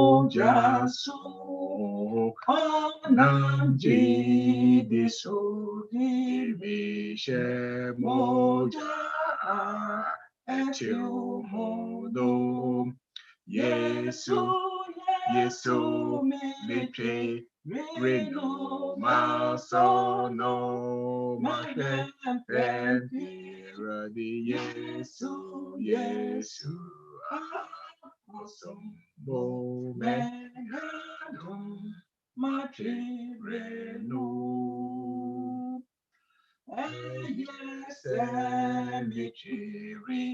mojaso anamji disodirishe moja etiomodo Yesu metre reno masono mahempira di Yesu awesome momentum matre reno yes michiri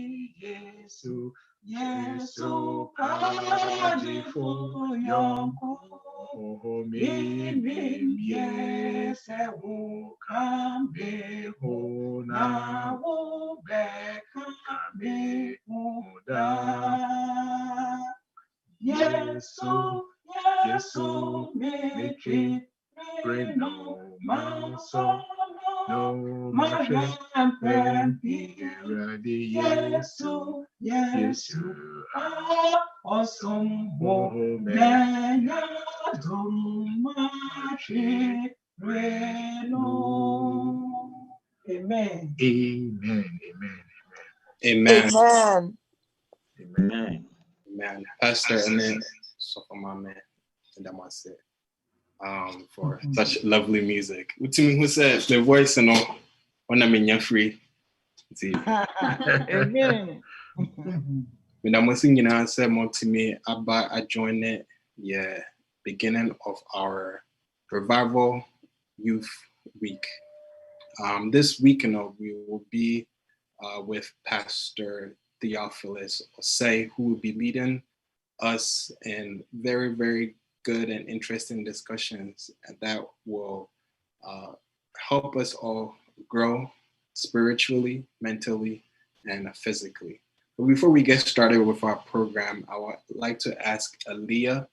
Yesu pajifo yonko mimim yese wukambe hona wubekame uda Yesu mechi reno maso no mahempira di Yesu awesome momentum machi reno. Amen. Pastor, and then so for my man, and that was it. For such lovely music. Who said the voice and all when I'm in your free. Amen. When I'm singing, I said more to me about I joined it, beginning of our revival youth week. This week, we will be with Pastor Theophilus Osei, who will be leading us in very, very good and interesting discussions that will help us all grow spiritually, mentally, and physically. But before we get started with our program, I would like to ask Aaliyah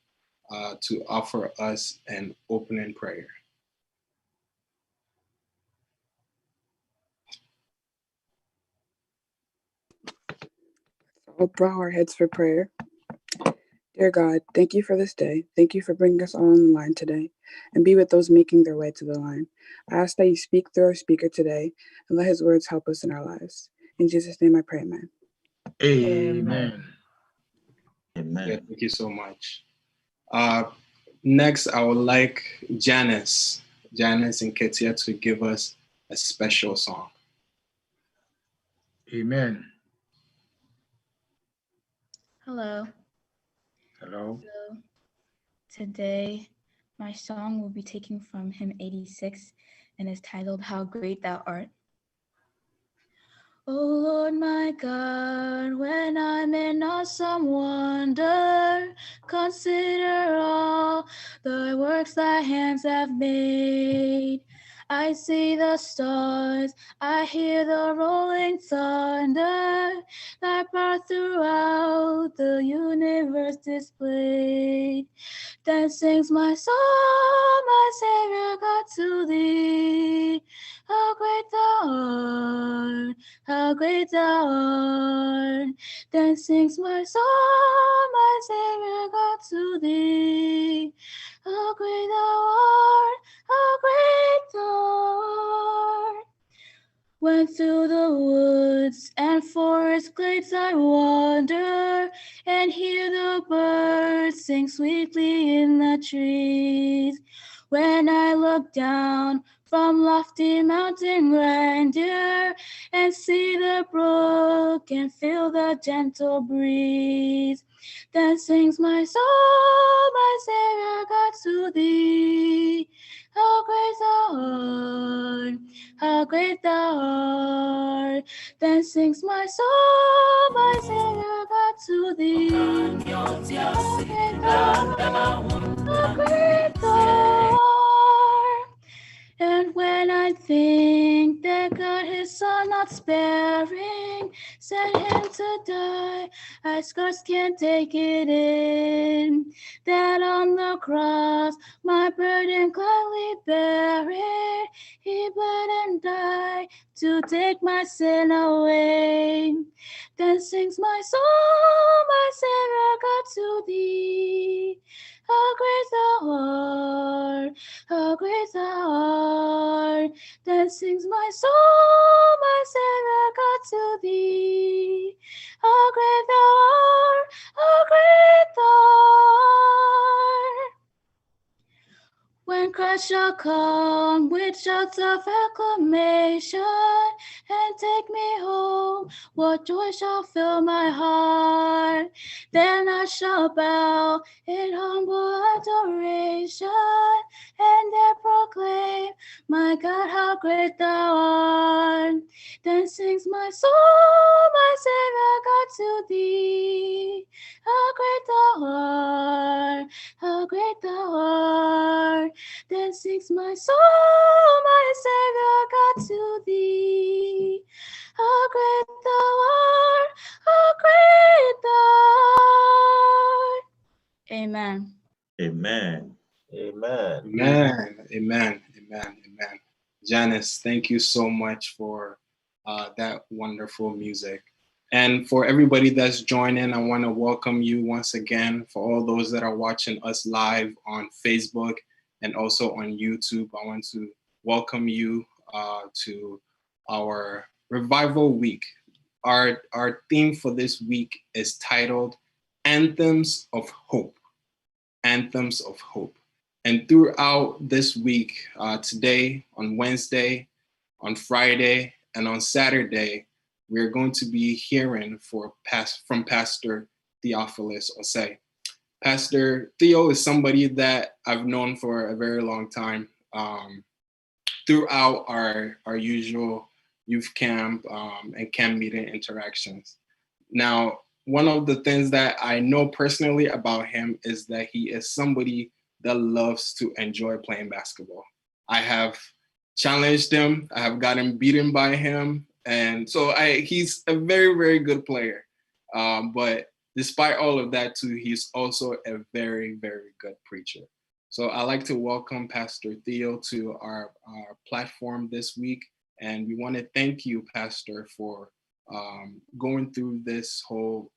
to offer us an opening prayer. We'll bow our heads for prayer. Dear God, thank you for this day. Thank you for bringing us all on the line today, and be with those making their way to the line. I ask that you speak through our speaker today and let his words help us in our lives. In Jesus' name I pray, amen. Amen. Yeah, thank you so much. Next, I would like Janice and Ketia to give us a special song. Amen. Hello. So today, my song will be taken from hymn 86 and is titled How Great Thou Art. O Lord my God, when I'm in awesome wonder, consider all the works thy hands have made. I see the stars, I hear the rolling thunder, thy power throughout the universe displayed. Then sings my soul, my Savior God, to thee. How great thou art, how great thou art. Then sings my soul, my Savior God, to thee. How great thou art, how great thou art. When through the woods and forest glades I wander, and hear the birds sing sweetly in the trees. When I look down from lofty mountain grandeur, and see the brook and feel the gentle breeze, then sings my soul, my Savior God, to thee. How great thou art, how great thou art. Then sings my soul, my Savior God, to thee. How great thou art, how great thou art. And when I think that God his son not sparing sent him to die, I scarce can take it in, that on the cross my burden gladly bearing, he bled and died to take my sin away. Then sings my soul, my Savior God, to thee. How great thou art, how great thou art. Then sings my soul, my Savior God, to thee. How great thou art, how great thou art. When Christ shall come with shouts of acclamation and take me home, what joy shall fill my heart? Then I shall bow in humble adoration and there proclaim, my God, how great thou art. Then sings my soul, my Savior God, to thee. How great thou art, how great thou art. Then sings my soul, my Savior God, to thee. How great thou art, how great thou art. Amen. Amen. Amen. Amen. Amen. Amen. Amen. Janice, thank you so much for that wonderful music. And for everybody that's joining, I want to welcome you once again. For all those that are watching us live on Facebook and also on YouTube, I want to welcome you to our Revival Week. Our theme for this week is titled Anthems of Hope. Anthems of Hope. And throughout this week, today, on Wednesday, on Friday, and on Saturday, we're going to be hearing from Pastor Theophilus Osei. Pastor Theo is somebody that I've known for a very long time. Throughout our usual youth camp and camp meeting interactions. Now, one of the things that I know personally about him is that he is somebody that loves to enjoy playing basketball. I have challenged him. I have gotten beaten by him. And so he's a very, very good player. But despite all of that too, he's also a very, very good preacher. So I'd like to welcome Pastor Theo to our platform this week. And we want to thank you, Pastor, for going through this whole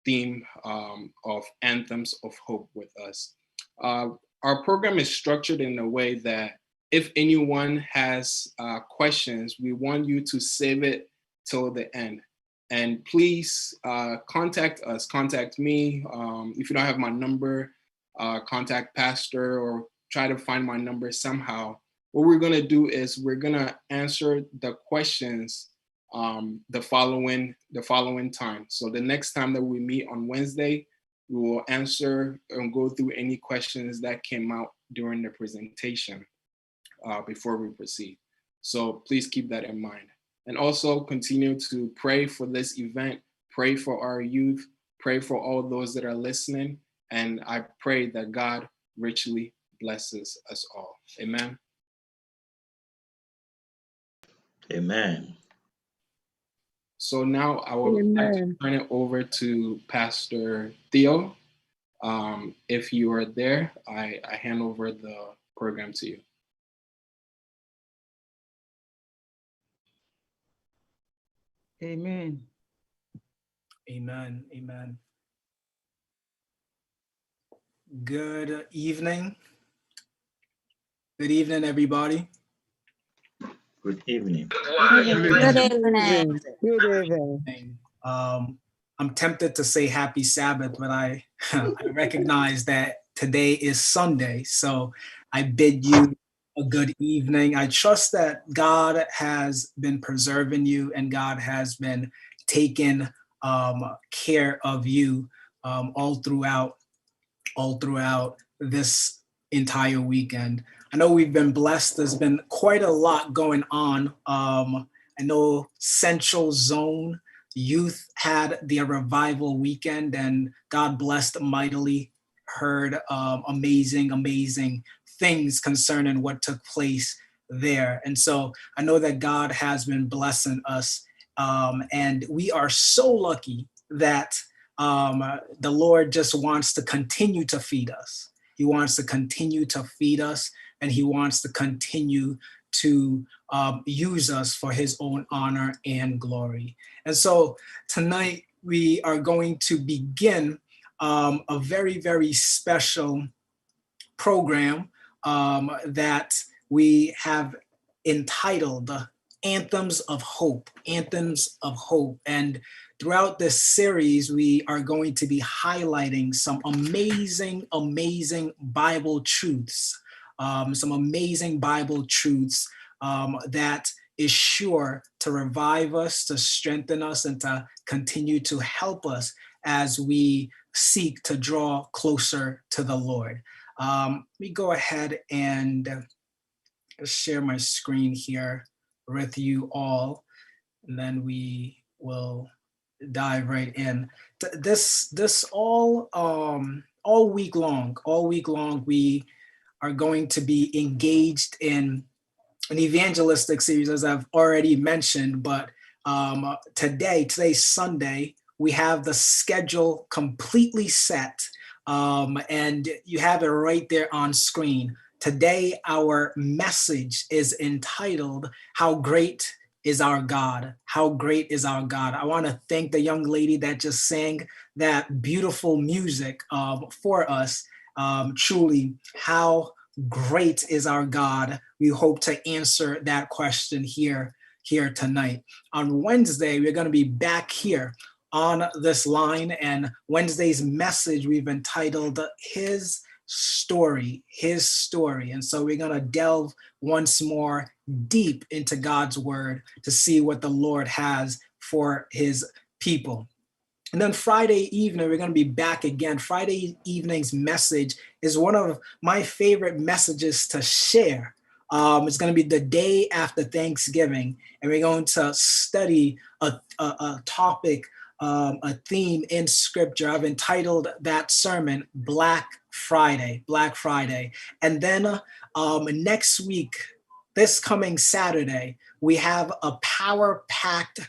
theme of Anthems of Hope with us. Our program is structured in a way that if anyone has questions, we want you to save it till the end. And please contact us, contact me. If you don't have my number, contact Pastor or try to find my number somehow. What we're gonna do is we're gonna answer the questions the following time. So the next time that we meet on Wednesday, we will answer and go through any questions that came out during the presentation before we proceed. So please keep that in mind. And also continue to pray for this event, pray for our youth, pray for all those that are listening. And I pray that God richly blesses us all. Amen. Amen. So now I would like to turn it over to Pastor Theo. If you are there, I hand over the program to you. Amen. Amen. Amen. Good evening. Good evening, everybody. Good evening. Good evening. Good evening. I'm tempted to say happy Sabbath, but I recognize that today is Sunday. So I bid you a good evening. I trust that God has been preserving you and God has been taking care of you all throughout this entire weekend. I know we've been blessed. There's been quite a lot going on. I know Central Zone Youth had their revival weekend and God blessed mightily. Heard amazing things concerning what took place there. And so I know that God has been blessing us. And we are so lucky that the Lord just wants to continue to feed us. He wants to continue to feed us and he wants to continue to use us for his own honor and glory. And so tonight we are going to begin a very, very special program that we have entitled Anthems of Hope, Anthems of Hope. And throughout this series, we are going to be highlighting some amazing, amazing Bible truths, that is sure to revive us, to strengthen us, and to continue to help us as we seek to draw closer to the Lord. Let me go ahead and share my screen here with you all, and then we will dive right in. This all week long, we are going to be engaged in an evangelistic series, as I've already mentioned, but today's Sunday, we have the schedule completely set, and you have it right there on screen. Today, our message is entitled, How Great is Our God? How great is our God? I want to thank the young lady that just sang that beautiful music for us. Truly, how great is our God? We hope to answer that question here tonight. On Wednesday, we're going to be back here on this line, and Wednesday's message we've entitled His Story. And so we're going to delve once more deep into God's word to see what the Lord has for his people. And then Friday evening, we're going to be back again. Friday evening's message is one of my favorite messages to share. It's going to be the day after Thanksgiving, and we're going to study a topic, a theme in Scripture. I've entitled that sermon, Black Friday. And then next week, this coming Saturday, we have a power-packed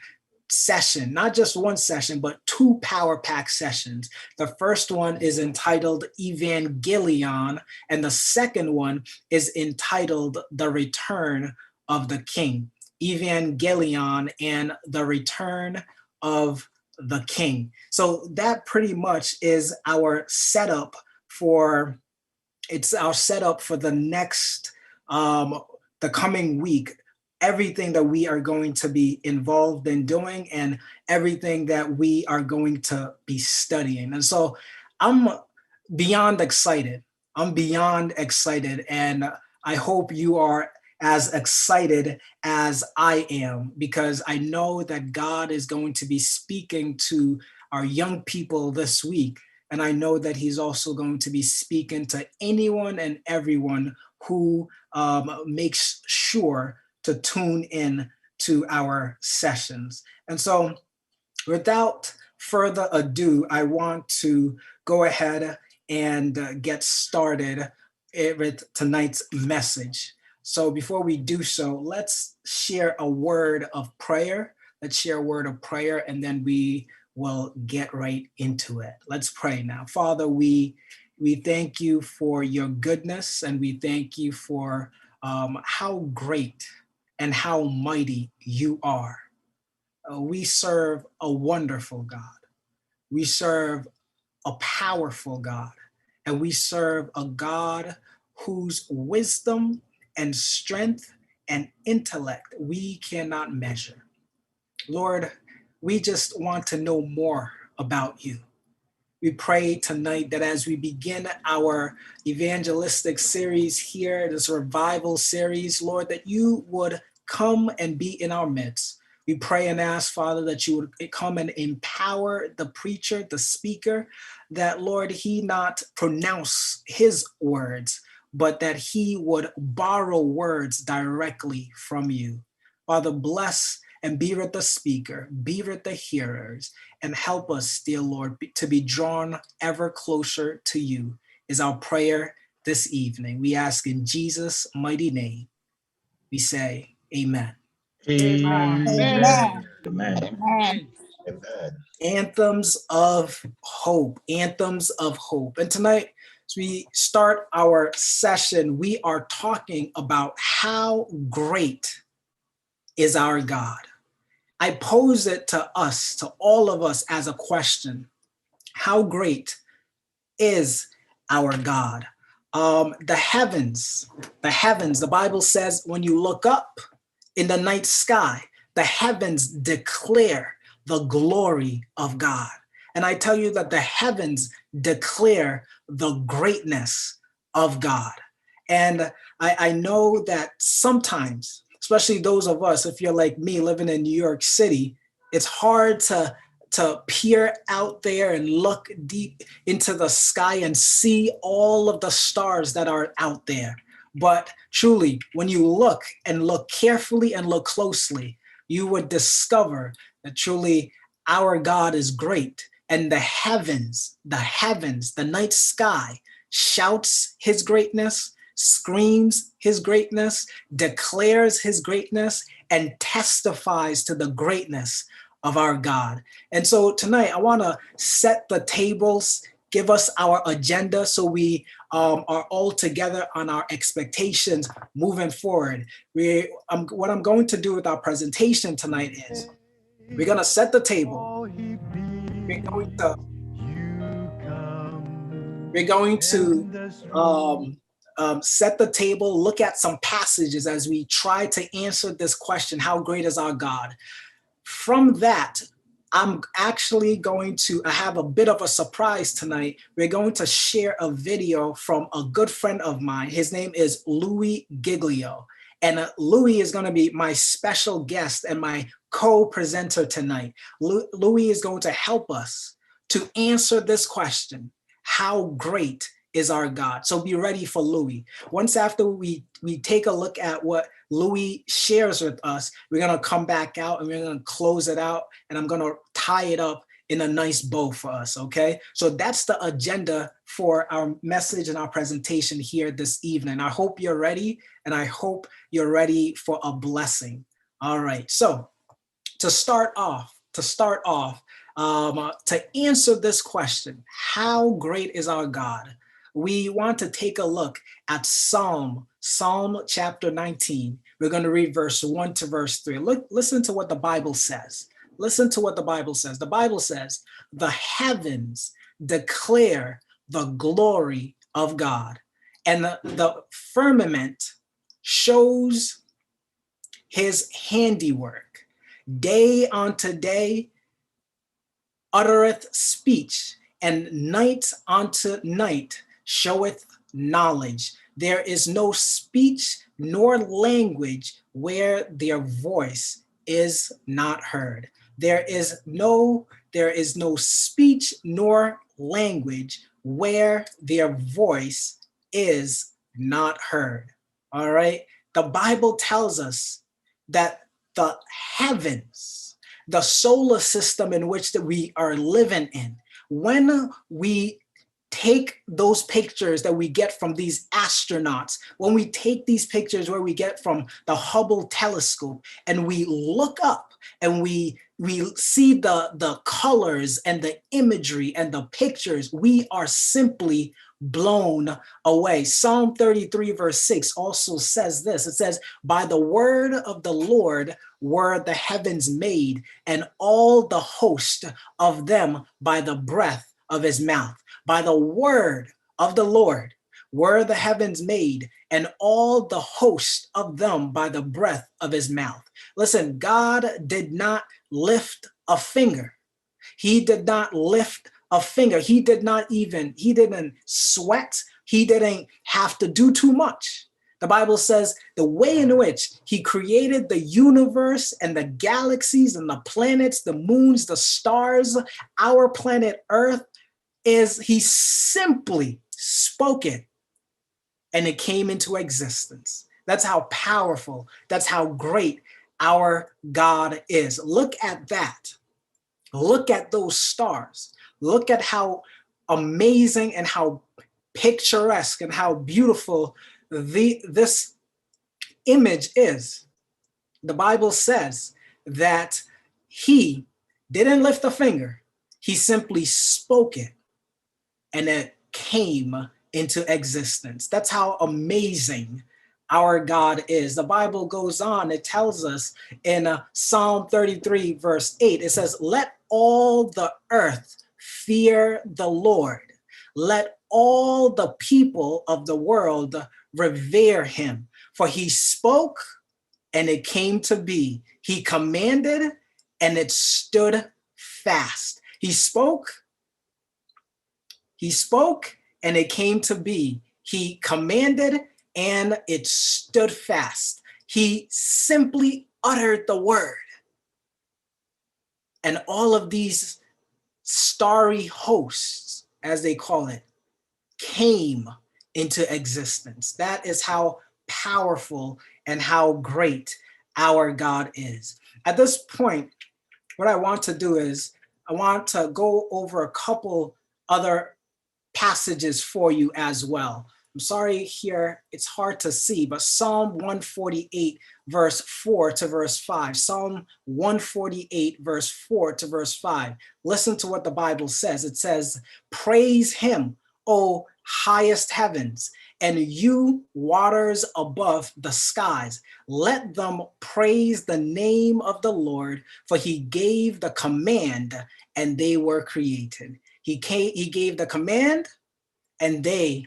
session, not just one session, but two power-packed sessions. The first one is entitled Evangelion, and the second one is entitled The Return of the King. Evangelion and the Return of the King. So that pretty much is our setup for the next, the coming week. Everything that we are going to be involved in doing and everything that we are going to be studying. And so I'm beyond excited. And I hope you are as excited as I am, because I know that God is going to be speaking to our young people this week. And I know that he's also going to be speaking to anyone and everyone who makes sure to tune in to our sessions. And so without further ado, I want to go ahead and get started with tonight's message. So before we do so, let's share a word of prayer. And then we will get right into it. Let's pray now. Father, we thank you for your goodness, and we thank you for how great and how mighty you are. We serve a wonderful God. We serve a powerful God. And we serve a God whose wisdom and strength and intellect we cannot measure. Lord, we just want to know more about you. We pray tonight that as we begin our evangelistic series here, this revival series, Lord, that you would come and be in our midst. We pray and ask, Father, that you would come and empower the preacher, the speaker, that, Lord, he not pronounce his words, but that he would borrow words directly from you. Father, bless and be with the speaker, be with the hearers, and help us, dear Lord, to be drawn ever closer to you, is our prayer this evening. We ask in Jesus' mighty name. We say, amen. Amen. Amen. Amen. Amen. Amen. Anthems of hope. And tonight, As we start our session, we are talking about how great is our God. I pose it to us, to all of us as a question. How great is our God? The heavens, the Bible says when you look up in the night sky, the heavens declare the glory of God. And I tell you that the heavens declare the greatness of God. And I know that sometimes, especially those of us, if you're like me living in New York City, it's hard to peer out there and look deep into the sky and see all of the stars that are out there. But truly, when you look and look carefully and look closely, you would discover that truly our God is great. And the heavens, the night sky shouts his greatness, screams his greatness, declares his greatness, and testifies to the greatness of our God. And so tonight, I want to set the tables, give us our agenda so we are all together on our expectations moving forward. What I'm going to do with our presentation tonight is we're going to set the table. We're going to set the table, look at some passages as we try to answer this question, how great is our God? From that, I'm actually going to have a bit of a surprise tonight. We're going to share a video from a good friend of mine. His name is Louis Giglio. And Louis is going to be my special guest and my co-presenter tonight. Louis is going to help us to answer this question, how great is our God? So be ready for Louis. Once after we take a look at what Louis shares with us, we're going to come back out and we're going to close it out, and I'm going to tie it up in a nice bow for us, okay? So that's the agenda for our message and our presentation here this evening. I hope you're ready, and I hope you're ready for a blessing. All right, so to start off, to answer this question, how great is our God? We want to take a look at Psalm chapter 19. We're going to read verse 1 to verse 3. Listen to what the Bible says. Listen to what the Bible says. The Bible says, the heavens declare the glory of God, and the firmament shows his handiwork. Day unto day uttereth speech, and night unto night showeth knowledge. There is no speech nor language where their voice is not heard. There is no speech nor language where their voice is not heard. All right. The Bible tells us that the heavens, the solar system in which that we are living in, when we take those pictures that we get from these astronauts, when we take these pictures where we get from the Hubble telescope, and we look up and we see the colors and the imagery and the pictures, we are simply blown away. Psalm 33 verse 6 also says this. It says, by the word of the Lord were the heavens made, and all the host of them by the breath of his mouth. By the word of the Lord were the heavens made, and all the host of them by the breath of his mouth. Listen, God did not lift a finger. He did not lift a finger. He didn't sweat. He didn't have to do too much. The Bible says the way in which he created the universe and the galaxies and the planets, the moons, the stars, our planet Earth, is he simply spoke it and it came into existence. That's how powerful, that's how great our God is. Look at that. Look at those stars. Look at how amazing and how picturesque and how beautiful this image is. The Bible says that he didn't lift a finger. He simply spoke it, and it came into existence. That's how amazing our God is. The Bible goes on, it tells us in Psalm 33, verse 8, it says, let all the earth fear the Lord. Let all the people of the world revere him. For he spoke and it came to be. He commanded and it stood fast. He spoke and it came to be. He commanded and it stood fast. He simply uttered the word. And all of these starry hosts, as they call it, came into existence. That is how powerful and how great our God is. At this point, what I want to do is I want to go over a couple other passages for you as well. I'm sorry here, it's hard to see, but Psalm 148, verse 4 to verse 5. Psalm 148, verse 4 to verse 5. Listen to what the Bible says. It says, praise him, O highest heavens, and you waters above the skies. Let them praise the name of the Lord, for he gave the command and they were created. He gave the command and they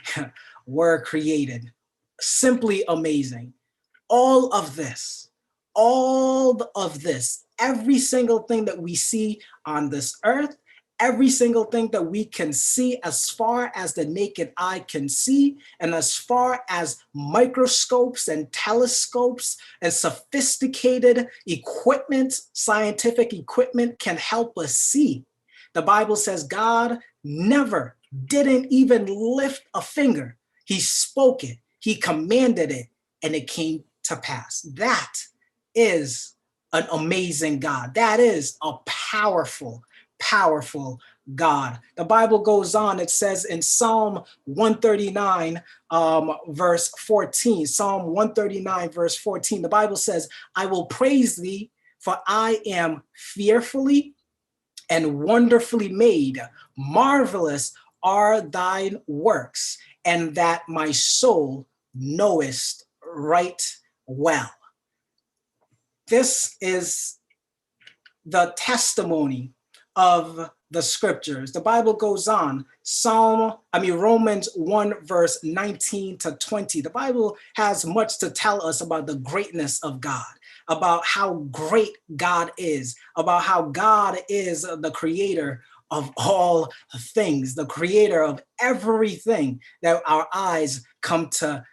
were created. Simply amazing. All of this, every single thing that we see on this earth, every single thing that we can see as far as the naked eye can see, and as far as microscopes and telescopes and sophisticated equipment, scientific equipment can help us see. The Bible says God never didn't even lift a finger. He spoke it, he commanded it, and it came to pass. That is an amazing God. That is a powerful, powerful God. The Bible goes on, it says in Psalm 139, verse 14, Psalm 139, verse 14, the Bible says, I will praise thee, for I am fearfully and wonderfully made. Marvelous are thine works, and that my soul knowest right well. This is the testimony of the scriptures. The Bible goes on, Romans 1, verse 19 to 20. The Bible has much to tell us about the greatness of God, about how great God is, about how God is the creator of all things, the creator of everything that our eyes come to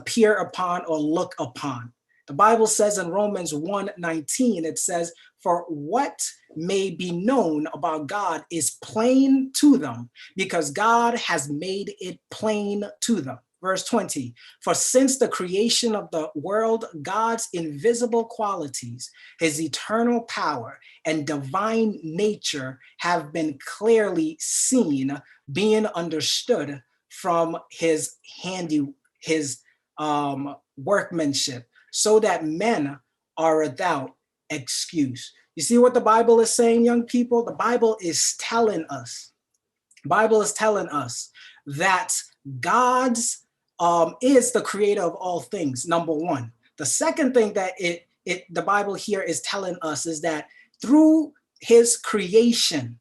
peer upon or look upon. The Bible says in Romans 1:19, it says, for what may be known about God is plain to them, because God has made it plain to them. Verse 20, for since the creation of the world, God's invisible qualities, his eternal power and divine nature have been clearly seen, being understood from his workmanship, so that men are without excuse. You see what the Bible is saying, young people? The Bible is telling us that God's is the creator of all things, number one. The second thing that the Bible here is telling us is that through his creation,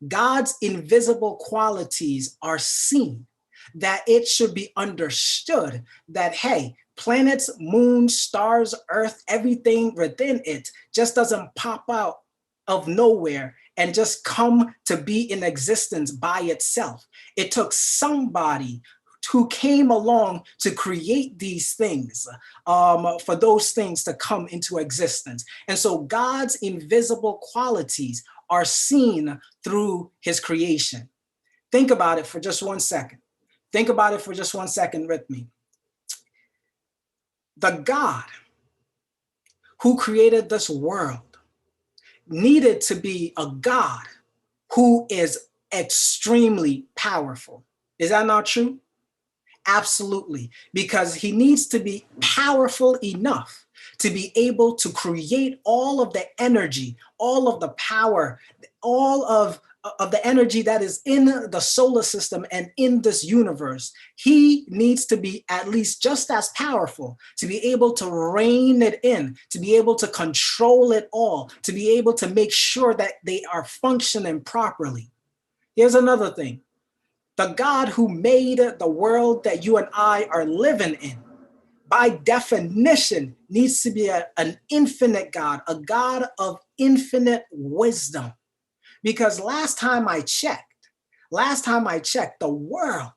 God's invisible qualities are seen, that it should be understood that, hey, planets, moons, stars, earth, everything within it just doesn't pop out of nowhere and just come to be in existence by itself. It took somebody who came along to create these things, for those things to come into existence. And so God's invisible qualities are seen through his creation. Think about it for just 1 second. Think about it for just 1 second with me. The God who created this world needed to be a God who is extremely powerful. Is that not true? Absolutely, because he needs to be powerful enough to be able to create all of the energy, all of the power, all of the energy that is in the solar system and in this universe, he needs to be at least just as powerful to be able to rein it in, to be able to control it all, to be able to make sure that they are functioning properly. Here's another thing. The God who made the world that you and I are living in, by definition, needs to be an infinite God, a God of infinite wisdom. Because last time I checked, the world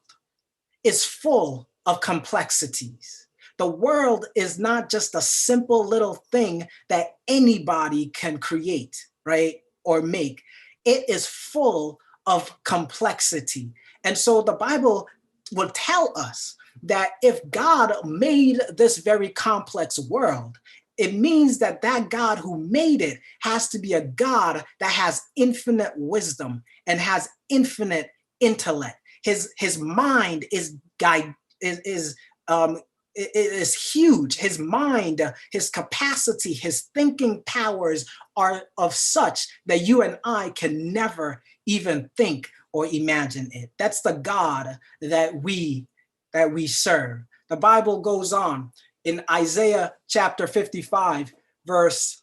is full of complexities. The world is not just a simple little thing that anybody can create, right, or make. It is full of complexity. And so the Bible will tell us that if God made this very complex world, it means that that God who made it has to be a God that has infinite wisdom and has infinite intellect. His mind is huge. His mind, his capacity, his thinking powers are of such that you and I can never even think or imagine it. That's the God that we serve. The Bible goes on in Isaiah chapter 55, verse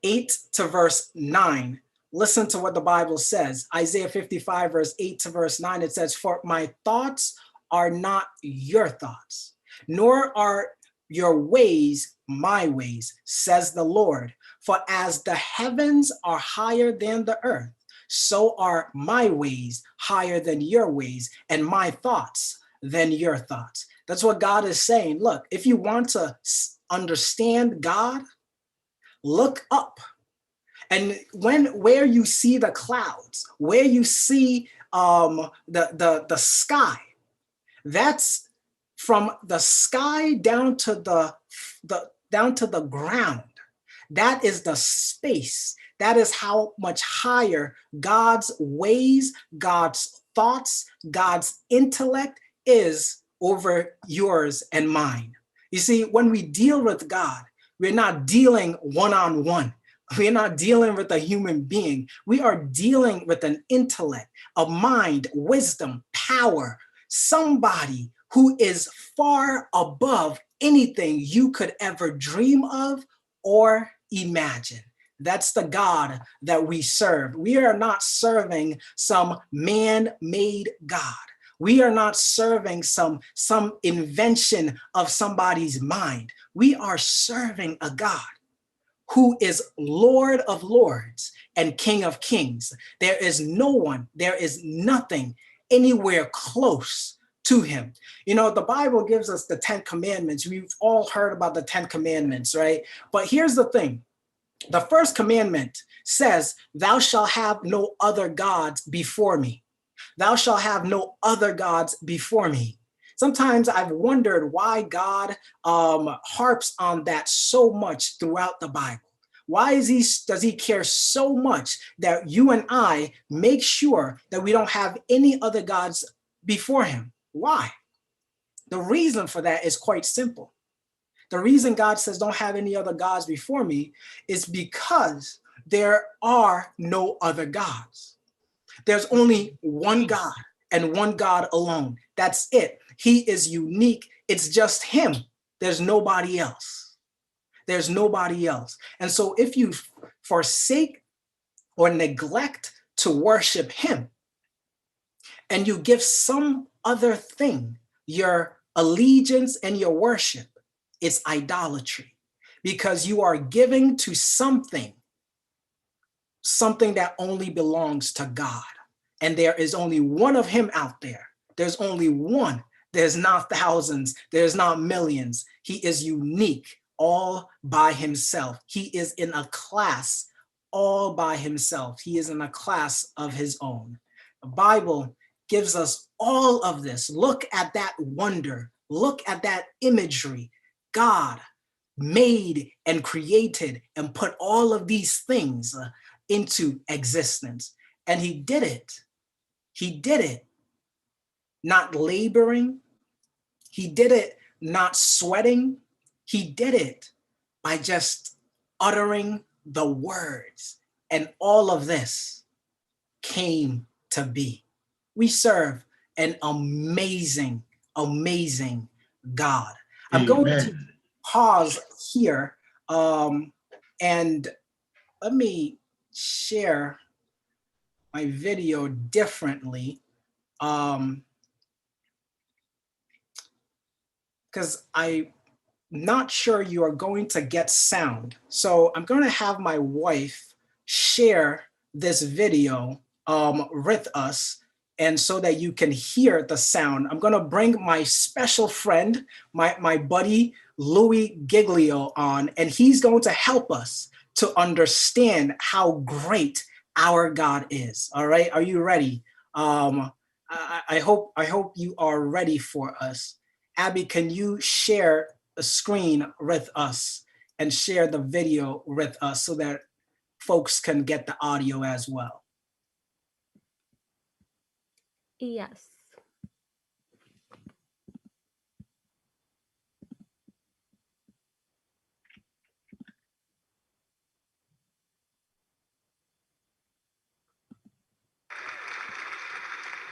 8 to verse 9. Listen to what the Bible says. Isaiah 55, verse 8 to verse 9, it says, "For my thoughts are not your thoughts, nor are your ways my ways, says the Lord. For as the heavens are higher than the earth, so are my ways higher than your ways, and my thoughts than your thoughts." That's what God is saying. Look, if you want to understand God, look up. And where you see the clouds, where you see the sky, that's from the sky down to the ground. That is the space. That is how much higher God's ways, God's thoughts, God's intellect is over yours and mine. You see, when we deal with God, we're not dealing one-on-one. We're not dealing with a human being. We are dealing with an intellect, a mind, wisdom, power, somebody who is far above anything you could ever dream of or imagine. That's the God that we serve. We are not serving some man-made God. We are not serving some invention of somebody's mind. We are serving a God who is Lord of Lords and King of Kings. There is no one, there is nothing anywhere close to him. You know, the Bible gives us the 10 commandments. We've all heard about the 10 commandments, right? But here's the thing. The first commandment says, "Thou shalt have no other gods before me." Thou shalt have no other gods before me. Sometimes I've wondered why God harps on that so much throughout the Bible. Why does he care so much that you and I make sure that we don't have any other gods before him? Why? The reason for that is quite simple. The reason God says don't have any other gods before me is because there are no other gods. There's only one God and one God alone. That's it. He is unique. It's just him. There's nobody else. There's nobody else. And so if you forsake or neglect to worship him and you give some other thing your allegiance and your worship, it's idolatry, because you are giving to something that only belongs to God. And there is only one of him out there. There's only one. There's not thousands. There's not millions. He is unique all by himself. He is in a class all by himself. He is in a class of his own. The Bible gives us all of this. Look at that wonder. Look at that imagery. God made and created and put all of these things into existence. And he did it. He did it not laboring. He did it not sweating. He did it by just uttering the words. And all of this came to be. We serve an amazing, amazing God. I'm going to pause here and let me share my video differently because I'm not sure you are going to get sound. So I'm going to have my wife share this video with us, and so that you can hear the sound. I'm going to bring my special friend, my buddy, Louis Giglio on, and he's going to help us to understand how great our God is. All right, are you ready? I hope you are ready for us. Abby, can you share the screen with us and share the video with us so that folks can get the audio as well? Yes.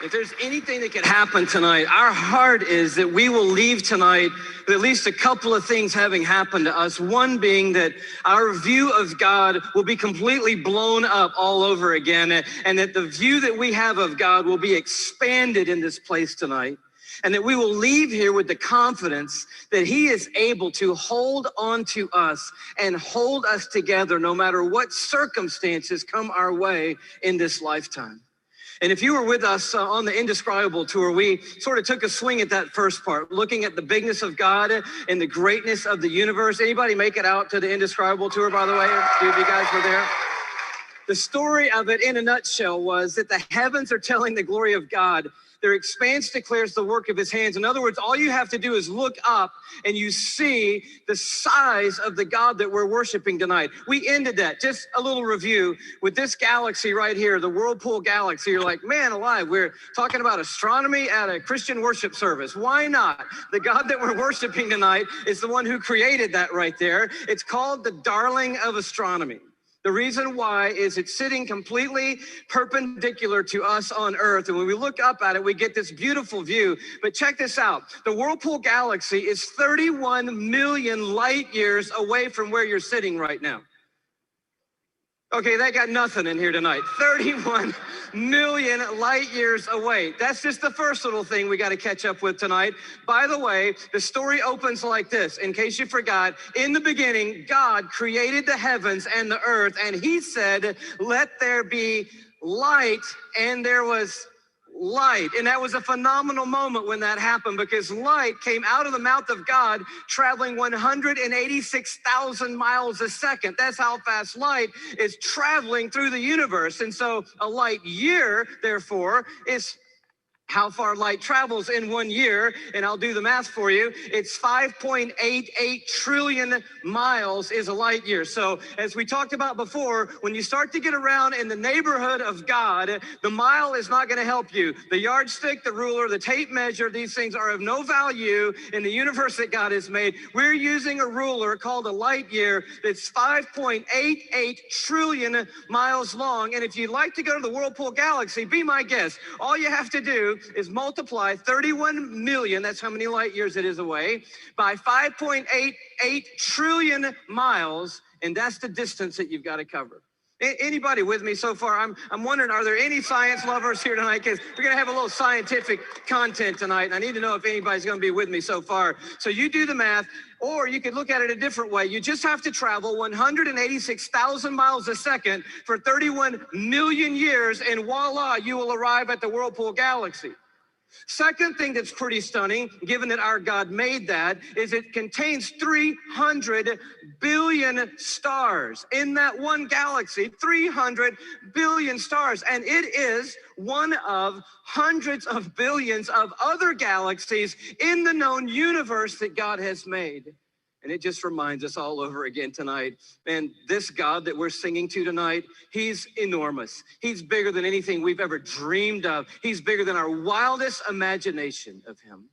If there's anything that could happen tonight, our heart is that we will leave tonight with at least a couple of things having happened to us. One being that our view of God will be completely blown up all over again, and that the view that we have of God will be expanded in this place tonight. And that we will leave here with the confidence that he is able to hold on to us and hold us together no matter what circumstances come our way in this lifetime. And if you were with us on the Indescribable tour, we sort of took a swing at that first part, looking at the bigness of God and the greatness of the universe. Anybody make it out to the Indescribable tour, by the way? A few of you guys were there. The story of it in a nutshell was that the heavens are telling the glory of God. Their expanse declares the work of his hands. In other words, all you have to do is look up and you see the size of the God that we're worshiping tonight. We ended that, just a little review, with this galaxy right here, the Whirlpool Galaxy. You're like, man alive, we're talking about astronomy at a Christian worship service. Why not? The God that we're worshiping tonight is the one who created that right there. It's called the darling of astronomy. The reason why is it's sitting completely perpendicular to us on Earth. And when we look up at it, we get this beautiful view. But check this out. The Whirlpool Galaxy is 31 million light years away from where you're sitting right now. Okay, they got nothing in here tonight. 31 million light years away. That's just the first little thing we got to catch up with tonight. By the way, the story opens like this. In case you forgot, in the beginning, God created the heavens and the earth, and he said, let there be light, and there was light. And that was a phenomenal moment when that happened, because light came out of the mouth of God traveling 186,000 miles a second. That's how fast light is traveling through the universe. And so a light year, therefore, is how far light travels in 1 year, and I'll do the math for you. It's 5.88 trillion miles is a light year. So as we talked about before, when you start to get around in the neighborhood of God, the mile is not going to help you. The yardstick, the ruler, the tape measure, these things are of no value in the universe that God has made. We're using a ruler called a light year that's 5.88 trillion miles long. And if you'd like to go to the Whirlpool Galaxy, be my guest. All you have to do is multiply 31 million, that's how many light years it is away, by 5.88 trillion miles, and that's the distance that you've got to cover. Anybody with me so far? I'm wondering, are there any science lovers here tonight? Because we're going to have a little scientific content tonight, and I need to know if anybody's going to be with me so far. So you do the math, or you could look at it a different way. You just have to travel 186,000 miles a second for 31 million years, and voila, you will arrive at the Whirlpool Galaxy. Second thing that's pretty stunning, given that our God made that, is it contains 300 billion stars in that one galaxy, 300 billion stars. And it is one of hundreds of billions of other galaxies in the known universe that God has made. And it just reminds us all over again tonight, man, this God that we're singing to tonight, he's enormous. He's bigger than anything we've ever dreamed of. He's bigger than our wildest imagination of him.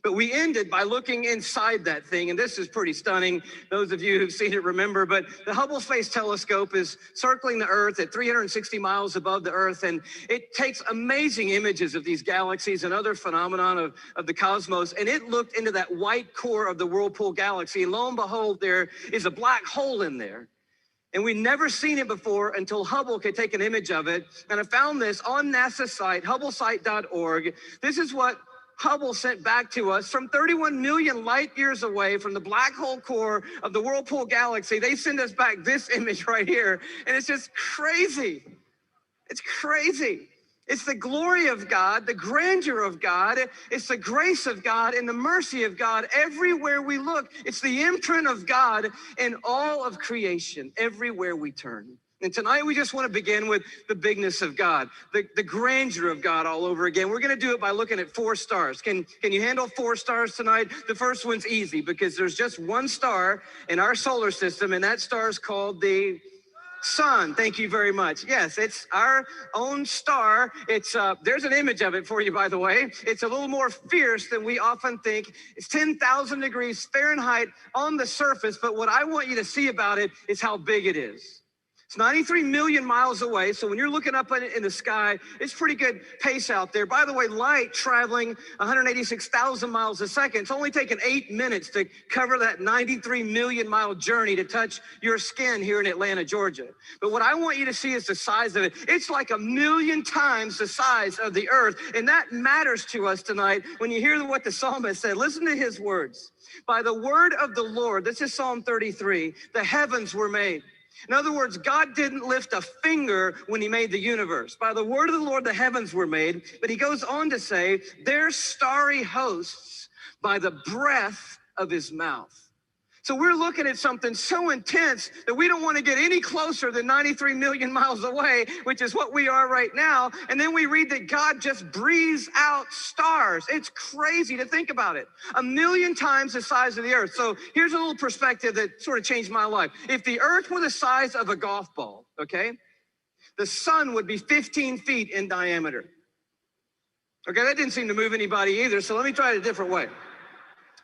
But we ended by looking inside that thing, and this is pretty stunning. Those of you who've seen it remember, but the Hubble Space Telescope is circling the Earth at 360 miles above the Earth, and it takes amazing images of these galaxies and other phenomenon of the cosmos, and it looked into that white core of the Whirlpool Galaxy, and lo and behold, there is a black hole in there. And we'd never seen it before until Hubble could take an image of it, and I found this on NASA's site, hubblesite.org. This is what Hubble sent back to us from 31 million light years away from the black hole core of the Whirlpool Galaxy. They send us back this image right here, and it's just crazy. It's crazy. It's the glory of God, the grandeur of God. It's the grace of God and the mercy of God everywhere we look. It's the imprint of God in all of creation, everywhere we turn. And tonight we just want to begin with the bigness of God, the grandeur of God all over again. We're going to do it by looking at 4 stars. Can you handle 4 stars tonight? The first one's easy because there's just one star in our solar system, and that star is called the sun. Thank you very much. Yes, it's our own star. It's there's an image of it for you, by the way. It's a little more fierce than we often think. It's 10,000 degrees Fahrenheit on the surface, but what I want you to see about it is how big it is. It's 93 million miles away, so when you're looking up in the sky, it's pretty good pace out there. By the way, light traveling 186,000 miles a second. It's only taken 8 minutes to cover that 93 million mile journey to touch your skin here in Atlanta, Georgia. But what I want you to see is the size of it. It's like 1,000,000 times the size of the earth, and that matters to us tonight. When you hear what the psalmist said, listen to his words. By the word of the Lord, this is Psalm 33, the heavens were made. In other words, God didn't lift a finger when he made the universe. By the word of the Lord, the heavens were made. But he goes on to say, their starry hosts by the breath of his mouth. So we're looking at something so intense that we don't want to get any closer than 93 million miles away, which is what we are right now. And then we read that God just breathes out stars. It's crazy to think about it. 1,000,000 times the size of the earth. So here's a little perspective that sort of changed my life. If the earth were the size of a golf ball, okay, the sun would be 15 feet in diameter. Okay, that didn't seem to move anybody either. So let me try it a different way.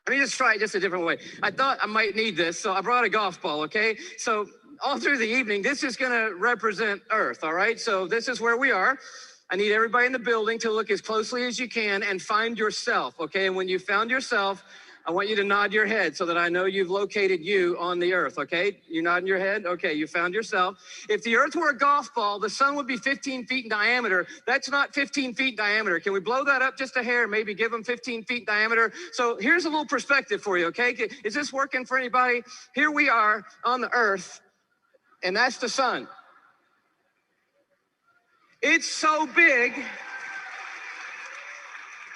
Let me just try it just a different way. I thought I might need this, so I brought a golf ball, okay? So all through the evening, this is gonna represent Earth, all right? So this is where we are. I need everybody in the building to look as closely as you can and find yourself, okay? And when you found yourself, I want you to nod your head so that I know you've located you on the earth, okay? You nodding your head? Okay, you found yourself. If the earth were a golf ball, the sun would be 15 feet in diameter. That's not 15 feet in diameter. Can we blow that up just a hair, maybe give them 15 feet in diameter? So here's a little perspective for you, okay? Is this working for anybody? Here we are on the earth, and that's the sun. It's so big.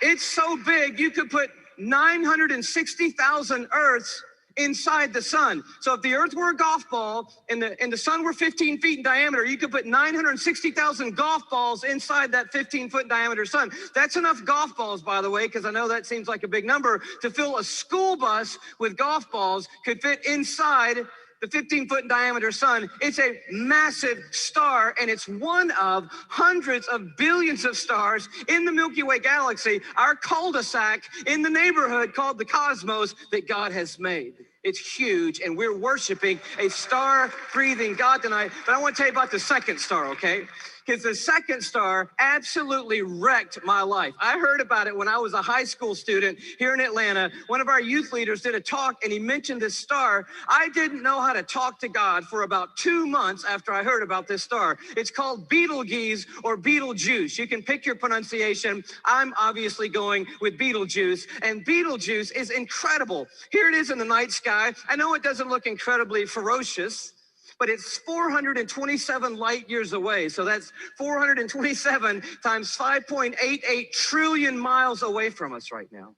It's so big, you could put 960,000 Earths inside the sun. So if the earth were a golf ball and the sun were 15 feet in diameter, you could put 960,000 golf balls inside that 15-foot diameter sun. That's enough golf balls, by the way, because I know that seems like a big number, to fill a school bus with golf balls could fit inside the 15-foot in diameter sun. It's a massive star, and it's one of hundreds of billions of stars in the Milky Way galaxy, our cul-de-sac in the neighborhood called the cosmos that God has made. It's huge, and we're worshiping a star-breathing God tonight. But I want to tell you about the second star, okay? Because the second star absolutely wrecked my life. I heard about it when I was a high school student here in Atlanta. One of our youth leaders did a talk, and he mentioned this star. I didn't know how to talk to God for about 2 months after I heard about this star. It's called Betelgeuse or Betelgeuse. You can pick your pronunciation. I'm obviously going with Betelgeuse, and Betelgeuse is incredible. Here it is in the night sky. I know it doesn't look incredibly ferocious, but it's 427 light years away. So that's 427 times 5.88 trillion miles away from us right now.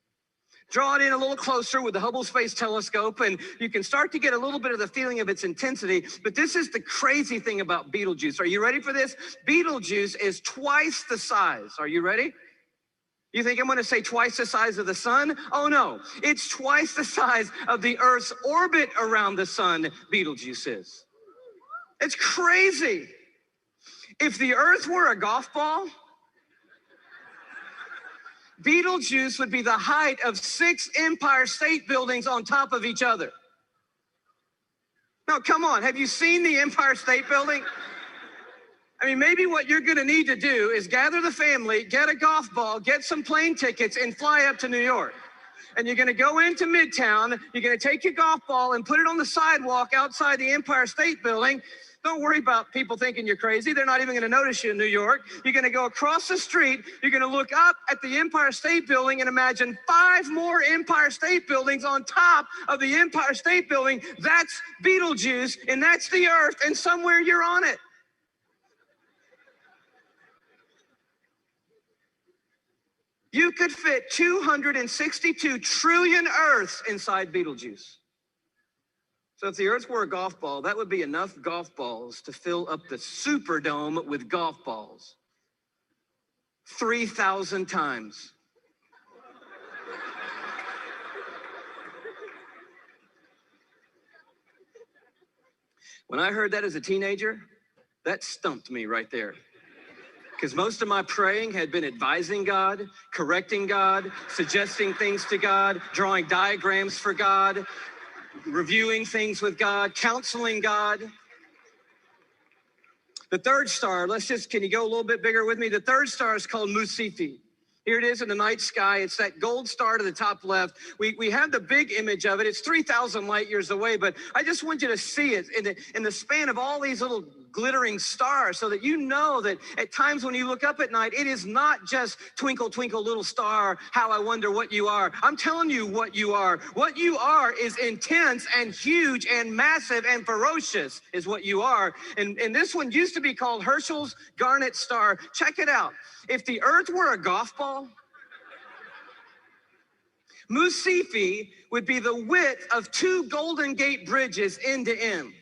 Draw it in a little closer with the Hubble Space Telescope, and you can start to get a little bit of the feeling of its intensity. But this is the crazy thing about Betelgeuse. Are you ready for this? Betelgeuse is twice the size. Are you ready? You think I'm going to say twice the size of the sun? Oh no, it's twice the size of the Earth's orbit around the sun, Betelgeuse is. It's crazy. If the earth were a golf ball, Betelgeuse would be the height of 6 Empire State Buildings on top of each other. Now, come on, have you seen the Empire State Building? I mean, maybe what you're gonna need to do is gather the family, get a golf ball, get some plane tickets, and fly up to New York. And you're gonna go into Midtown, you're gonna take your golf ball and put it on the sidewalk outside the Empire State Building. Don't worry about people thinking you're crazy. They're not even gonna notice you in New York. You're gonna go across the street, you're gonna look up at the Empire State Building and imagine 5 more Empire State Buildings on top of the Empire State Building. That's Betelgeuse, and that's the Earth, and somewhere you're on it. You could fit 262 trillion Earths inside Betelgeuse. So if the Earth were a golf ball, that would be enough golf balls to fill up the Superdome with golf balls 3,000 times. When I heard that as a teenager, that stumped me right there. Because most of my praying had been advising God, correcting God, suggesting things to God, drawing diagrams for God, reviewing things with God, counseling God. The third star, can you go a little bit bigger with me? The third star is called Musifi. Here it is in the night sky. It's that gold star to the top left. We have the big image of it. It's 3,000 light years away, but I just want you to see it in the span of all these little glittering stars so that you know that at times when you look up at night, it is not just twinkle, twinkle, little star, how I wonder what you are. I'm telling you what you are. What you are is intense and huge and massive and ferocious is what you are. And this one used to be called Herschel's Garnet Star. Check it out. If the Earth were a golf ball, Musifi would be the width of 2 Golden Gate bridges end to end.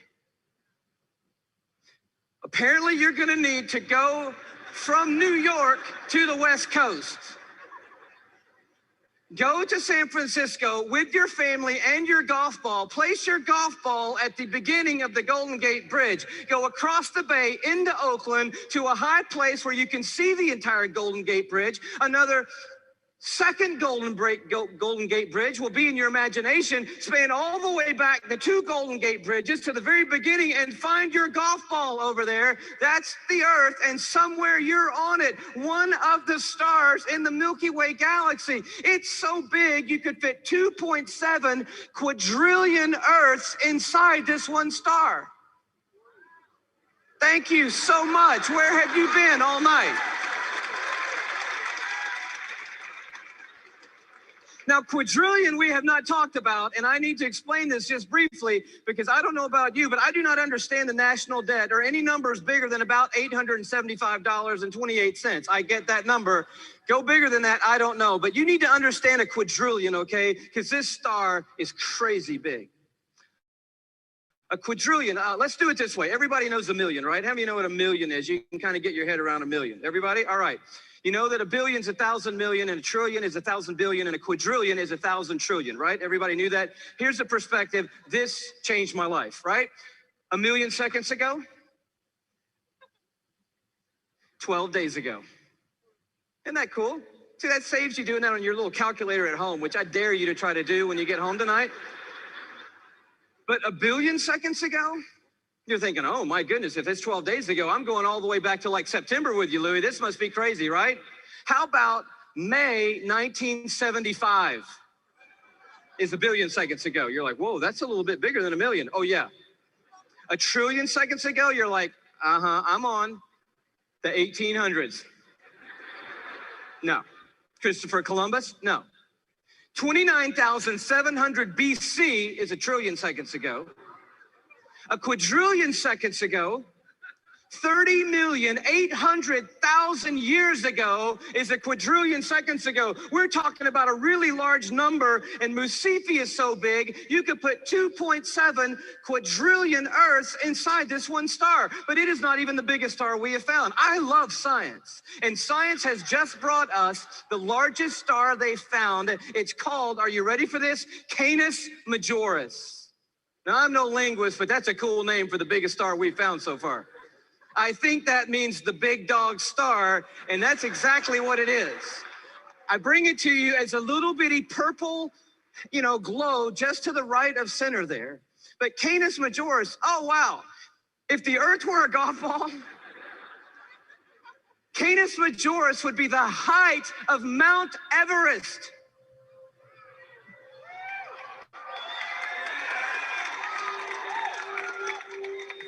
Apparently, you're going to need to go from New York to the West Coast. Go to San Francisco with your family and your golf ball. Place your golf ball at the beginning of the Golden Gate Bridge. Go across the bay into Oakland to a high place where you can see the entire Golden Gate Bridge. Another second Golden Gate Bridge will be in your imagination. Span all the way back the 2 Golden Gate Bridges to the very beginning and find your golf ball over there. That's the Earth, and somewhere you're on it. One of the stars in the Milky Way galaxy. It's so big you could fit 2.7 quadrillion Earths inside this one star. Thank you so much. Where have you been all night? Now, quadrillion we have not talked about, and I need to explain this just briefly because I don't know about you, but I do not understand the national debt or any numbers bigger than about $875.28. I get that number. Go bigger than that, I don't know. But you need to understand a quadrillion, okay? Because this star is crazy big. A quadrillion, let's do it this way. Everybody knows a million, right? How many know what a million is? You can kind of get your head around a million. Everybody? All right. You know that a billion's 1,000 million, and a trillion is 1,000 billion, and a quadrillion is 1,000 trillion, right? Everybody knew that? Here's the perspective. This changed my life, right? A million seconds ago, 12 days ago. Isn't that cool? See, that saves you doing that on your little calculator at home, which I dare you to try to do when you get home tonight. But a billion seconds ago, you're thinking, oh my goodness, if it's 12 days ago, I'm going all the way back to like September with you, Louis. This must be crazy, right? How about May 1975 is a billion seconds ago? You're like, whoa, that's a little bit bigger than a million. Oh yeah. A trillion seconds ago, you're like, I'm on the 1800s. No. Christopher Columbus? No. 29,700 BC is a trillion seconds ago. A quadrillion seconds ago, 30,800,000 years ago is a quadrillion seconds ago. We're talking about a really large number, and Musifi is so big, you could put 2.7 quadrillion Earths inside this one star. But it is not even the biggest star we have found. I love science, and science has just brought us the largest star they found. It's called, are you ready for this? Canis Majoris. Now, I'm no linguist, but that's a cool name for the biggest star we've found so far. I think that means the big dog star, and that's exactly what it is. I bring it to you as a little bitty purple, glow just to the right of center there. But Canis Majoris, oh wow. If the earth were a golf ball, Canis Majoris would be the height of Mount Everest.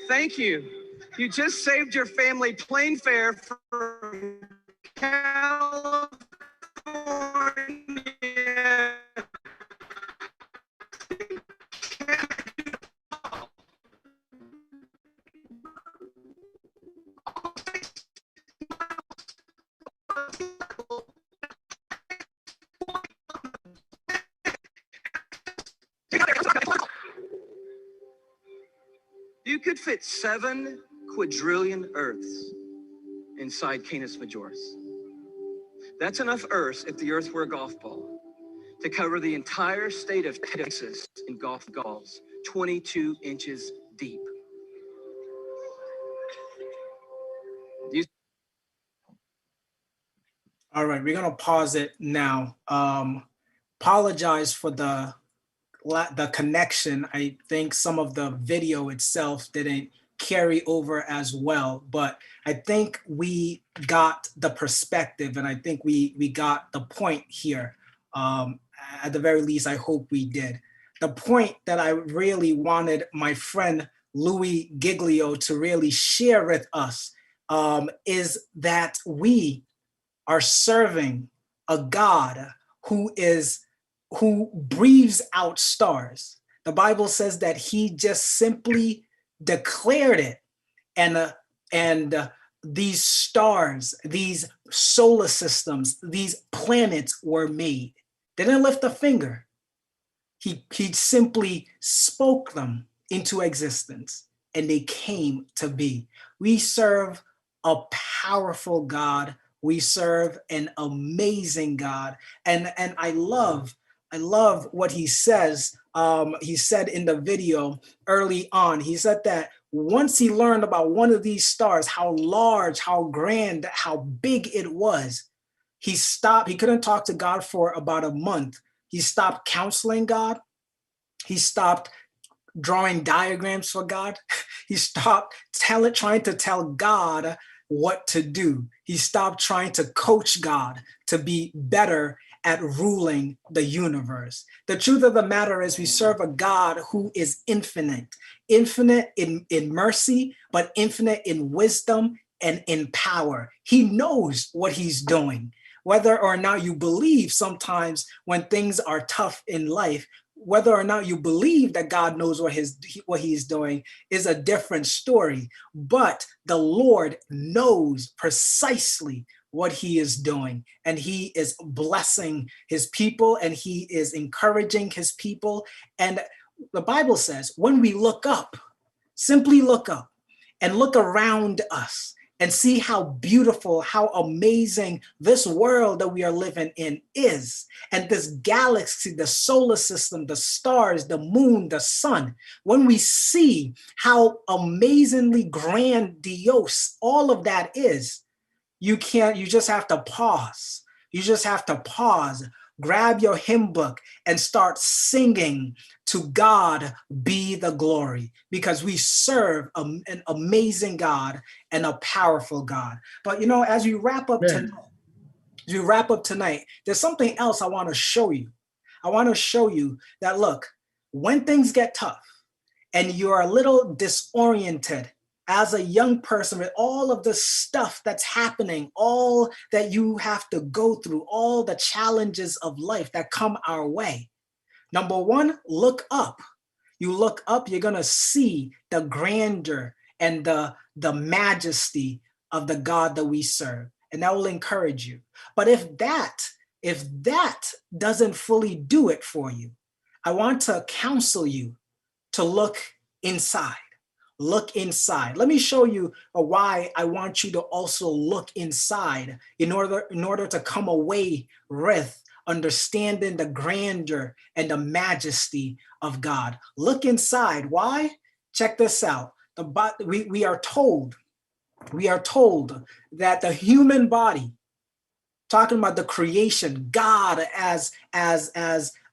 Thank you. You just saved your family plane fare from California. You could fit 7 quadrillion Earths inside Canis Majoris. That's enough Earths, if the Earth were a golf ball, to cover the entire state of Texas in golf balls, 22 inches deep. All right, we're gonna pause it now. Apologize for the connection. I think some of the video itself didn't carry over as well, but I think we got the perspective, and I think we got the point here. At the very least, I hope we did. The point that I really wanted my friend Louis Giglio to really share with us is that we are serving a God who breathes out stars. The Bible says that he just simply declared it, and these stars, these solar systems, these planets were made. They didn't lift a finger. He simply spoke them into existence, and they came to be. We serve a powerful God. We serve an amazing God, and I love what he says. He said in the video early on, he said that once he learned about one of these stars, how large, how grand, how big it was, he stopped. He couldn't talk to God for about a month. He stopped counseling God. He stopped drawing diagrams for God. He stopped trying to tell God what to do. He stopped trying to coach God to be better at ruling the universe. The truth of the matter is we serve a God who is infinite in mercy, but infinite in wisdom and in power. He knows what he's doing. Whether or not you believe sometimes when things are tough in life, whether or not you believe that God knows what he's doing is a different story. But the Lord knows precisely what he is doing, and he is blessing his people, and he is encouraging his people. And the Bible says, when we look up, simply look up and look around us and see how beautiful, how amazing this world that we are living in is. And this galaxy, the solar system, the stars, the moon, the sun, when we see how amazingly grandiose all of that is, you just have to pause. You just have to pause, grab your hymn book and start singing "To God Be the Glory," because we serve an amazing God and a powerful God. But as we wrap up tonight, there's something else I want to show you. I want to show you that, look, when things get tough and you're a little disoriented as a young person with all of the stuff that's happening, all that you have to go through, all the challenges of life that come our way. Number one, look up. You look up, you're going to see the grandeur and the majesty of the God that we serve. And that will encourage you. But if that doesn't fully do it for you, I want to counsel you to look inside. Look inside. Let me show you why I want you to also look inside in order to come away with understanding the grandeur and the majesty of God. Look inside. Why? Check this out. We are told that the human body talking about the creation, God as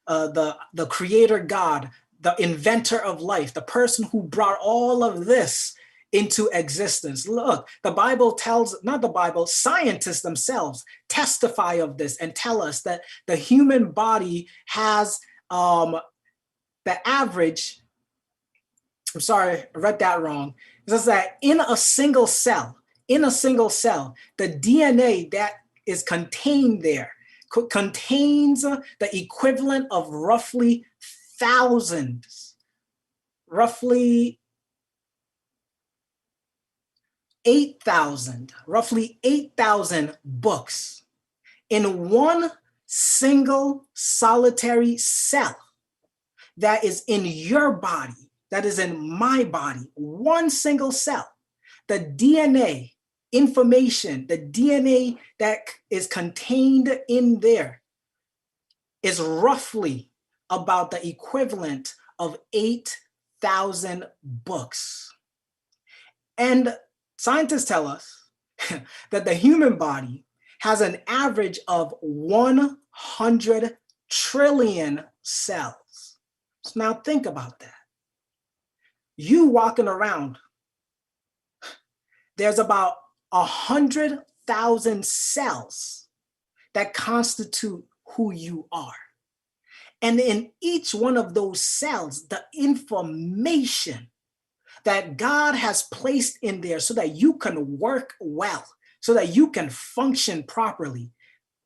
the creator God, the inventor of life, the person who brought all of this into existence. Look, the Bible tells, not the Bible, scientists themselves testify of this and tell us that the human body has the average, I'm sorry, I read that wrong. It says that in a single cell, the DNA that is contained there contains the equivalent of roughly 8,000 books in one single solitary cell that is in your body, that is in my body, one single cell. The DNA information, the DNA that is contained in there is roughly about the equivalent of 8,000 books. And scientists tell us that the human body has an average of 100 trillion cells. So now think about that. You walking around, there's about 100,000 cells that constitute who you are. And in each one of those cells, the information that God has placed in there so that you can work well, so that you can function properly,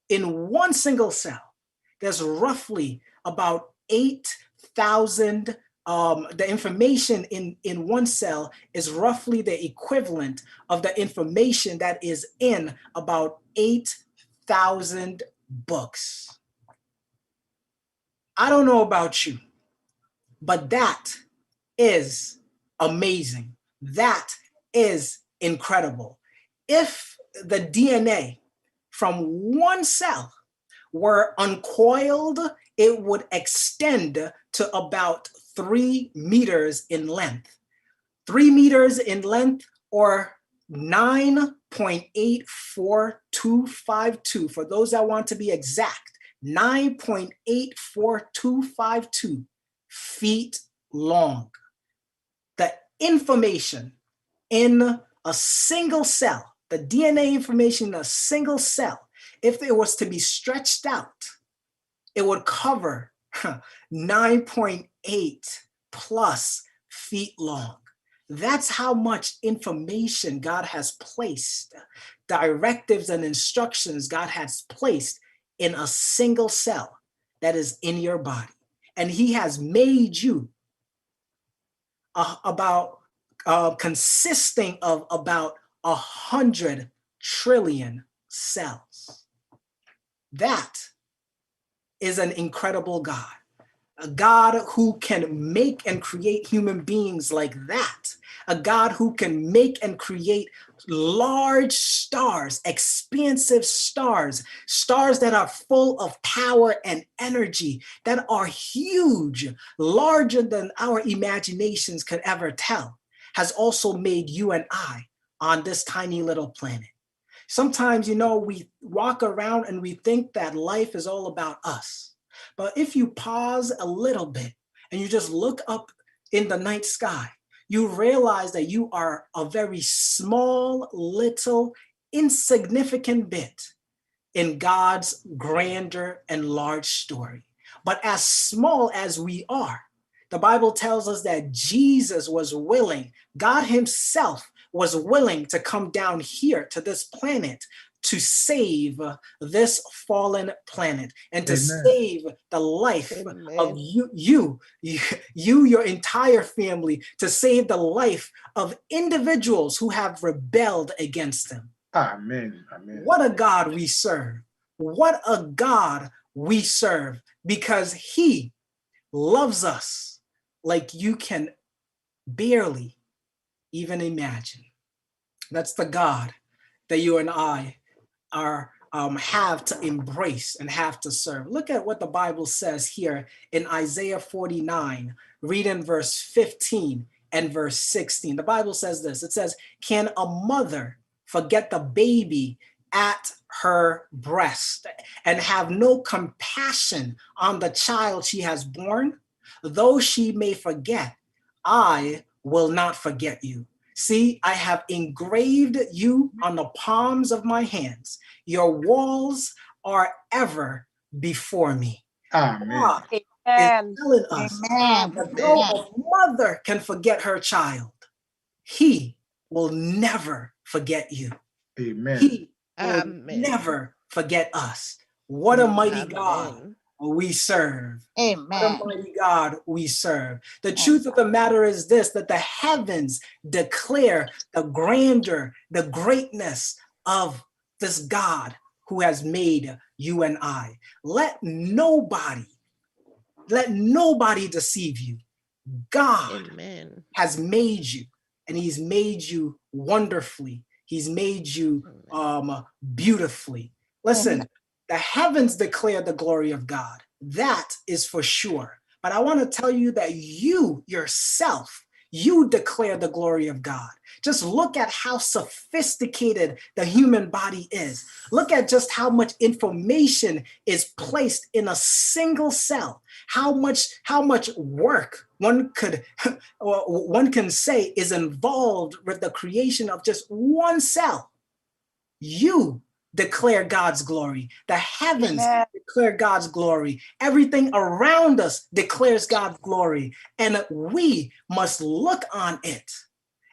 in one single cell, there's roughly about 8,000. The information in one cell is roughly the equivalent of the information that is in about 8,000 books. I don't know about you, but that is amazing. That is incredible. If the DNA from one cell were uncoiled, it would extend to about 3 meters in length. 3 meters in length, or 9.84252, for those that want to be exact, 9.84252 feet long. The information in a single cell, the DNA information in a single cell, if it was to be stretched out, it would cover 9.8 plus feet long. That's how much information God has placed, directives and instructions God has placed in a single cell that is in your body. And he has made you consisting of about 100 trillion cells. That is an incredible God. A God who can make and create human beings like that. A God who can make and create large stars, expansive stars, stars that are full of power and energy, that are huge, larger than our imaginations could ever tell, has also made you and I on this tiny little planet. Sometimes, we walk around and we think that life is all about us. But if you pause a little bit and you just look up in the night sky, you realize that you are a very small, little, insignificant bit in God's grander and large story. But as small as we are, the Bible tells us that Jesus was willing, God himself was willing to come down here to this planet to save this fallen planet and to save the life of you, your entire family, to save the life of individuals who have rebelled against him. Amen. Amen. What a God we serve. What a God we serve, because he loves us like you can barely even imagine. That's the God that you and I have to embrace and have to serve. Look at what the Bible says here in Isaiah 49, read in verse 15 and verse 16. The Bible says this. It says, "Can a mother forget the baby at her breast and have no compassion on the child she has born, though she may forget, I will not forget you. See, I have engraved you on the palms of my hands. Your walls are ever before me. Amen. God is telling us that though a mother can forget her child, he will never forget you. Amen. He will never forget us. What a mighty God we serve. What a mighty God we serve. The truth of the matter is this, that the heavens declare the grandeur, the greatness of this God who has made you and I. Let nobody deceive you. God has made you, and he's made you wonderfully. He's made you beautifully. Listen, the heavens declare the glory of God. That is for sure. But I want to tell you that you yourself, you declare the glory of God. Just look at how sophisticated the human body is. Look at just how much information is placed in a single cell. How much work one can say is involved with the creation of just one cell. You declare God's glory. The heavens declare God's glory. Everything around us declares God's glory. And we must look on it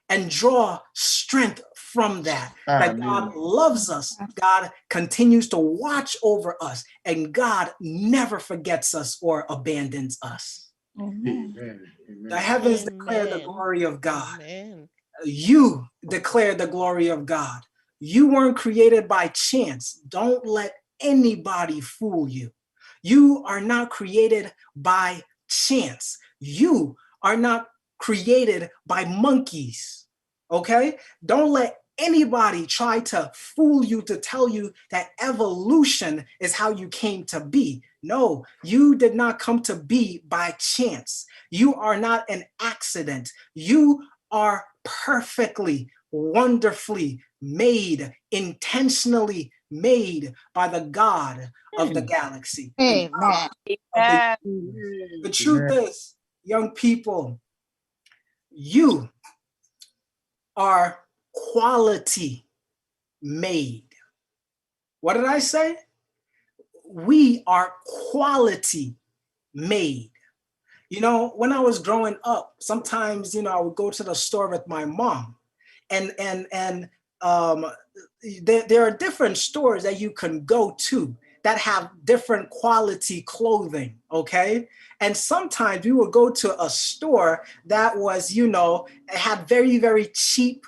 and draw strength from that. That God loves us. God continues to watch over us. And God never forgets us or abandons us. Amen. The heavens declare the glory of God. You declare the glory of God. You weren't created by chance. Don't let anybody fool you. You are not created by chance. You are not created by monkeys. Okay? Don't let anybody try to fool you to tell you that evolution is how you came to be. No, you did not come to be by chance. You are not an accident. You are perfectly, wonderfully made, intentionally made by the God of the galaxy. The truth is, young people, you are quality made. What did I say? We are quality made. You know, when I was growing up, sometimes, you know, I would go to the store with my mom, and there are different stores that you can go to that have different quality clothing, okay? And sometimes we would go to a store that was, you know, it had very, very cheap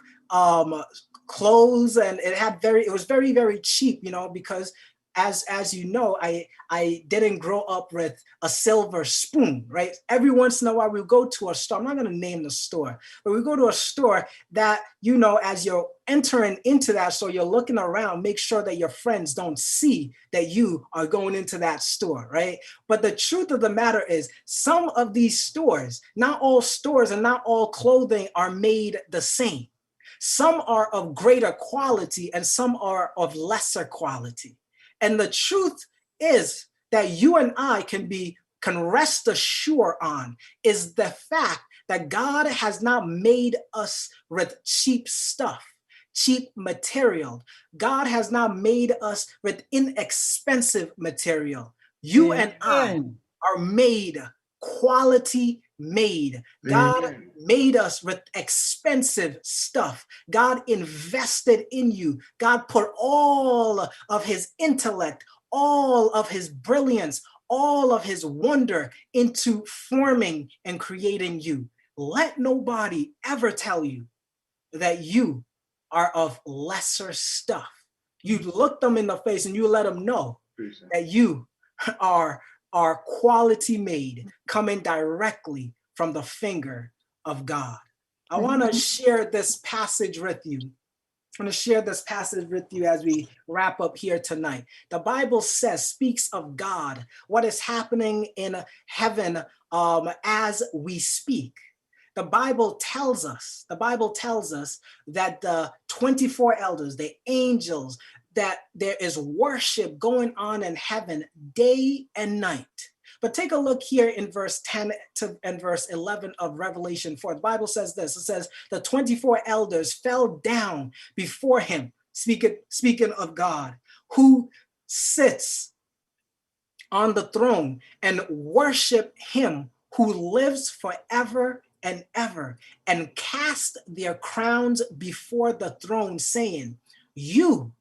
clothes, and it was very, very cheap, you know, because as you know, I didn't grow up with a silver spoon, right? Every once in a while we go to a store, I'm not going to name the store, but we go to a store that, you know, as you're entering into that store, you're looking around, make sure that your friends don't see that you are going into that store, right? But the truth of the matter is, some of these stores, not all stores and not all clothing are made the same. Some are of greater quality and some are of lesser quality. And the truth is that you and I can rest assured on is the fact that God has not made us with cheap stuff, cheap material. God has not made us with inexpensive material. You and I are made, quality made. God made us with expensive stuff. God invested in you. God put all of his intellect, all of his brilliance, all of his wonder into forming and creating you. Let nobody ever tell you that you are of lesser stuff. You look them in the face and you let them know that you are quality made, coming directly from the finger of God. I want to share this passage with you. I'm going to share this passage with you as we wrap up here tonight. The Bible speaks of God, what is happening in heaven as we speak. The Bible tells us that the 24 elders, the angels, that there is worship going on in heaven day and night. But take a look here in verse 10 and verse 11 of Revelation 4. The Bible says this. It says, the 24 elders fell down before him, speaking of God, who sits on the throne, and worship him who lives forever and ever, and cast their crowns before the throne, saying, you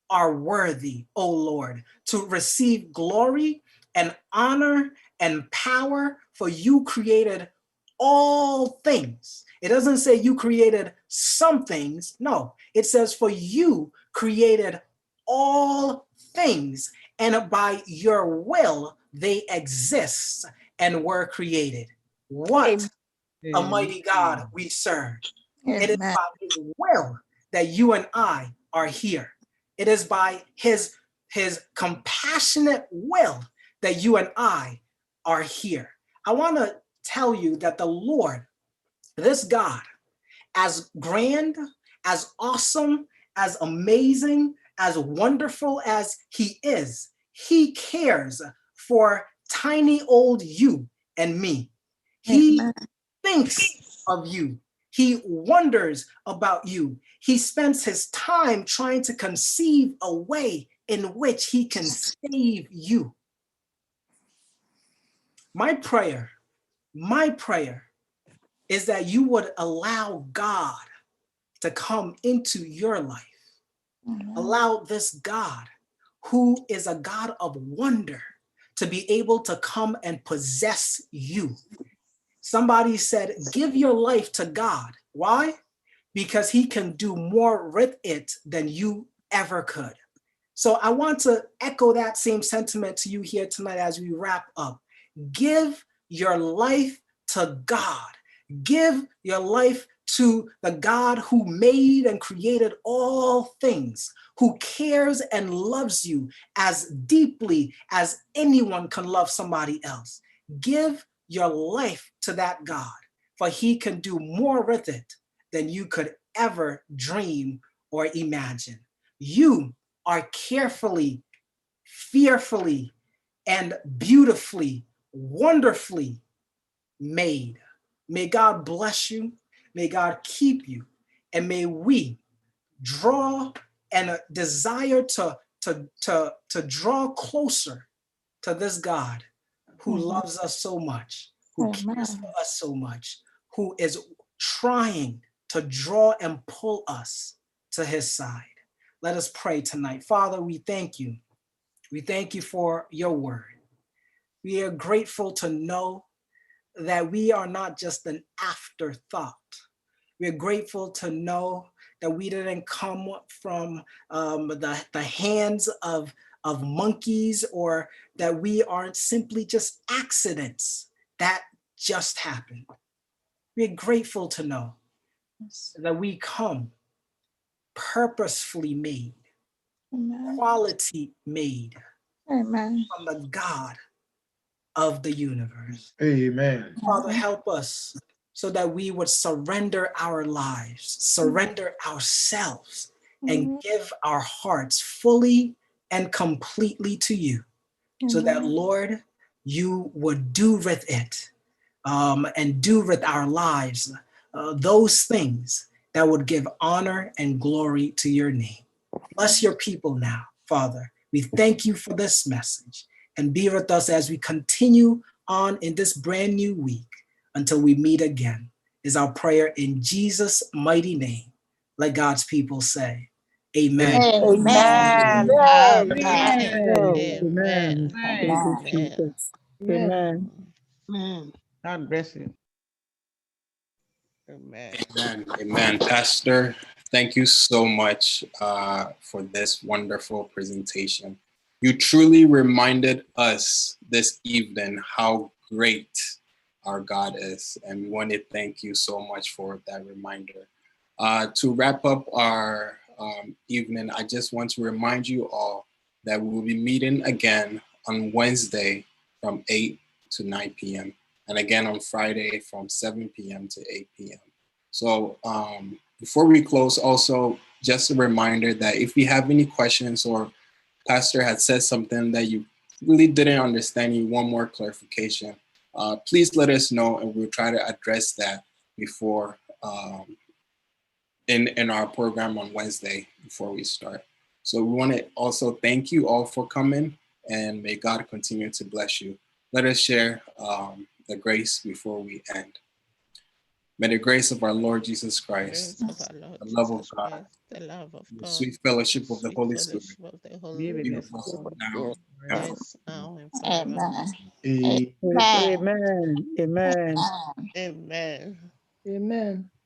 are worthy, O Lord, to receive glory and honor and power, for you created all things. It doesn't say you created some things. No, it says for you created all things, and by your will they exist and were created. What a mighty God we serve. It is by his will that you and I are here. It is by his compassionate will that you and I are here. I want to tell you that the Lord, this God, as grand, as awesome, as amazing, as wonderful as he is, he cares for tiny old you and me. He thinks of you. He wonders about you. He spends his time trying to conceive a way in which he can save you. My prayer is that you would allow God to come into your life. Allow this God, who is a God of wonder, to be able to come and possess you. Somebody said, give your life to God. Why? Because he can do more with it than you ever could. So I want to echo that same sentiment to you here tonight as we wrap up. Give your life to God. Give your life to the God who made and created all things, who cares and loves you as deeply as anyone can love somebody else. Give your life to that God, for he can do more with it than you could ever dream or imagine. You are carefully, fearfully, and beautifully, wonderfully made. May God bless you. May God keep you. And may we draw and desire to draw closer to this God who loves us so much, who cares for us so much, who is trying to draw and pull us to his side. Let us pray tonight. Father, we thank you. We thank you for your word. We are grateful to know that we are not just an afterthought. We're grateful to know that we didn't come from the hands of monkeys, or that we aren't simply just accidents that just happened. We're grateful to know that we come purposefully made, quality made from the God of the universe. Amen. Father, help us so that we would surrender our lives, surrender ourselves, and give our hearts fully and completely to you, so that, Lord, you would do with it and do with our lives those things that would give honor and glory to your name. Bless your people now, Father. We thank you for this message, and be with us as we continue on in this brand new week until we meet again, is our prayer in Jesus' mighty name. Let God's people say, amen. Amen. Amen. Thank you, Jesus. Amen. Amen. God bless you. Amen. Amen. Amen. Pastor, thank you so much for this wonderful presentation. You truly reminded us this evening how great our God is, and we want to thank you so much for that reminder. To wrap up our evening, I just want to remind you all that we will be meeting again on Wednesday from 8 to 9 p.m. and again on Friday from 7 p.m. to 8 p.m. So before we close, also, just a reminder that if you have any questions or Pastor had said something that you really didn't understand, you want more clarification, please let us know and we'll try to address that before in our program on Wednesday before we start. So we want to also thank you all for coming, and may God continue to bless you. Let us share the grace before we end. May the grace of our Lord Jesus Christ, the love of God, the love of the God, sweet fellowship of the sweet Holy Spirit fellowship of the Holy be Spirit, with us now and forever. rest now and forevermore. Amen. Amen. Amen. Amen. Amen.